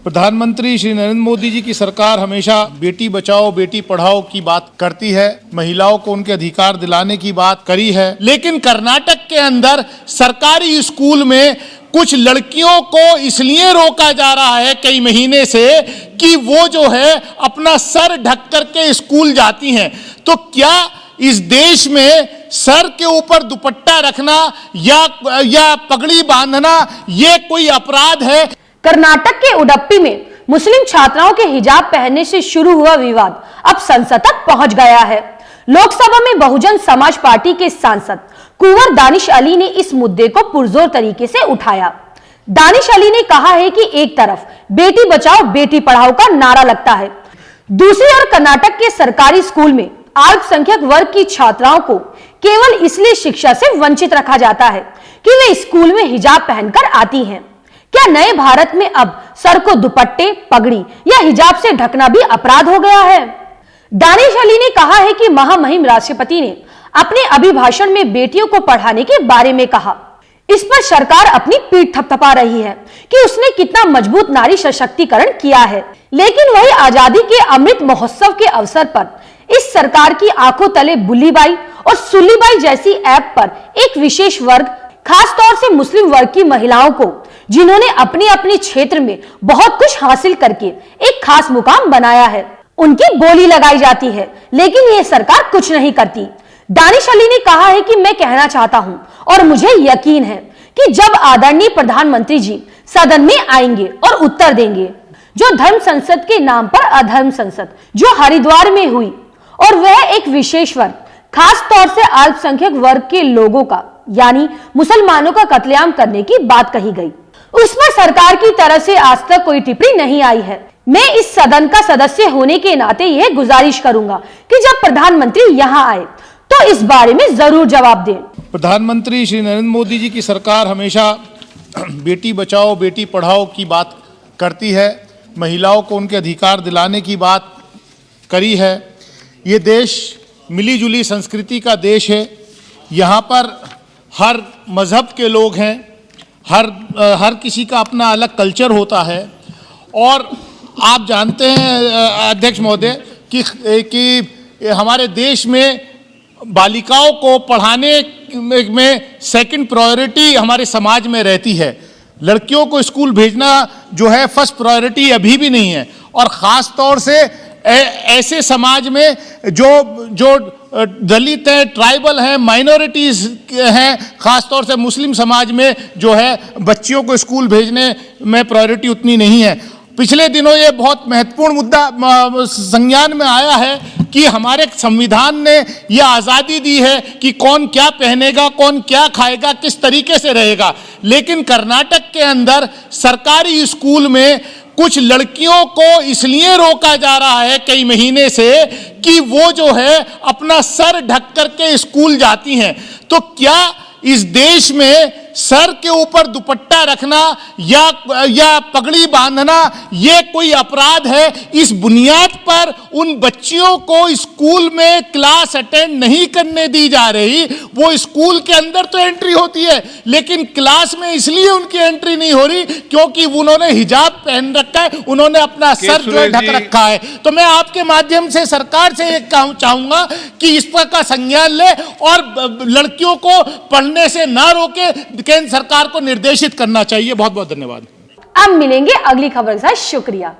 प्रधानमंत्री श्री नरेंद्र मोदी जी की सरकार हमेशा बेटी बचाओ बेटी पढ़ाओ की बात करती है, महिलाओं को उनके अधिकार दिलाने की बात करी है। लेकिन कर्नाटक के अंदर सरकारी स्कूल में कुछ लड़कियों को इसलिए रोका जा रहा है कई महीने से कि वो जो है अपना सर ढक करके स्कूल जाती हैं। तो क्या इस देश में सर के ऊपर दुपट्टा रखना या पगड़ी बांधना ये कोई अपराध है? कर्नाटक के उडुपी में मुस्लिम छात्राओं के हिजाब पहनने से शुरू हुआ विवाद अब संसद तक पहुंच गया है। लोकसभा में बहुजन समाज पार्टी के सांसद कुंवर दानिश अली ने इस मुद्दे को पुरजोर तरीके से उठाया। दानिश अली ने कहा है कि एक तरफ बेटी बचाओ बेटी पढ़ाओ का नारा लगता है, दूसरी ओर कर्नाटक के सरकारी स्कूल में अल्पसंख्यक वर्ग की छात्राओं को केवल इसलिए शिक्षा से वंचित रखा जाता है कि वे स्कूल में हिजाब पहनकर आती हैं। क्या नए भारत में अब सर को दुपट्टे, पगड़ी या हिजाब से ढकना भी अपराध हो गया है? दानिश अली ने कहा है कि महामहिम राष्ट्रपति ने अपने अभिभाषण में बेटियों को पढ़ाने के बारे में कहा। इस पर सरकार अपनी पीठ थपथपा रही है कि उसने कितना मजबूत नारी सशक्तिकरण किया है। लेकिन वही आजादी के अमृत महोत्सव के अवसर पर इस सरकार की आंखों तले बुल्लीबाई और सुल्लीबाई जैसी ऐप पर एक विशेष वर्ग, खास तौर से मुस्लिम वर्ग की महिलाओं को, जिन्होंने अपने अपने क्षेत्र में बहुत कुछ हासिल करके एक खास मुकाम बनाया है, उनकी बोली लगाई जाती है। लेकिन ये सरकार कुछ नहीं करती। दानिश अली ने कहा है कि मैं कहना चाहता हूं और मुझे यकीन है कि जब आदरणीय प्रधानमंत्री जी सदन में आएंगे और उत्तर देंगे, जो धर्म संसद के नाम पर अधर्म संसद जो हरिद्वार में हुई और वह एक विशेष वर्ग, खास तौर से अल्पसंख्यक वर्ग के लोगों का यानी मुसलमानों का कत्लेआम करने की बात कही गई, उस पर सरकार की तरफ से आज तक कोई टिप्पणी नहीं आई है। मैं इस सदन का सदस्य होने के नाते यह गुजारिश करूंगा कि जब प्रधानमंत्री यहां आए तो इस बारे में जरूर जवाब दें। प्रधानमंत्री श्री नरेंद्र मोदी जी की सरकार हमेशा बेटी बचाओ बेटी पढ़ाओ की बात करती है, महिलाओं को उनके अधिकार दिलाने की बात करी है। ये देश मिली-जुली संस्कृति का देश है। यहाँ पर हर मज़हब के लोग हैं, हर किसी का अपना अलग कल्चर होता है। और आप जानते हैं अध्यक्ष महोदय कि हमारे देश में बालिकाओं को पढ़ाने में सेकंड प्रायोरिटी हमारे समाज में रहती है। लड़कियों को स्कूल भेजना जो है फर्स्ट प्रायोरिटी अभी भी नहीं है। और ख़ास तौर से ऐसे समाज में जो दलित हैं, ट्राइबल हैं, माइनॉरिटीज़ हैं, ख़ास तौर से मुस्लिम समाज में जो है बच्चियों को स्कूल भेजने में प्रायोरिटी उतनी नहीं है। पिछले दिनों ये बहुत महत्वपूर्ण मुद्दा संज्ञान में आया है कि हमारे संविधान ने यह आज़ादी दी है कि कौन क्या पहनेगा, कौन क्या खाएगा, किस तरीके से रहेगा। लेकिन कर्नाटक के अंदर सरकारी स्कूल में कुछ लड़कियों को इसलिए रोका जा रहा है कई महीने से कि वो जो है अपना सर ढक करके स्कूल जाती हैं। तो क्या इस देश में सर के ऊपर दुपट्टा रखना या पगड़ी बांधना ये कोई अपराध है? इस बुनियाद पर उन बच्चियों को स्कूल में क्लास अटेंड नहीं करने दी जा रही। वो स्कूल के अंदर तो एंट्री होती है लेकिन क्लास में इसलिए उनकी एंट्री नहीं हो रही क्योंकि उन्होंने हिजाब पहन रखा है, उन्होंने अपना सर जो है ढक रखा है। तो मैं आपके माध्यम से सरकार से एक चाहूंगा कि इस पर का संज्ञान ले और लड़कियों को पढ़ने से ना रोके, केंद्र सरकार को निर्देशित करना चाहिए। बहुत बहुत धन्यवाद। अब मिलेंगे अगली खबर के साथ। शुक्रिया।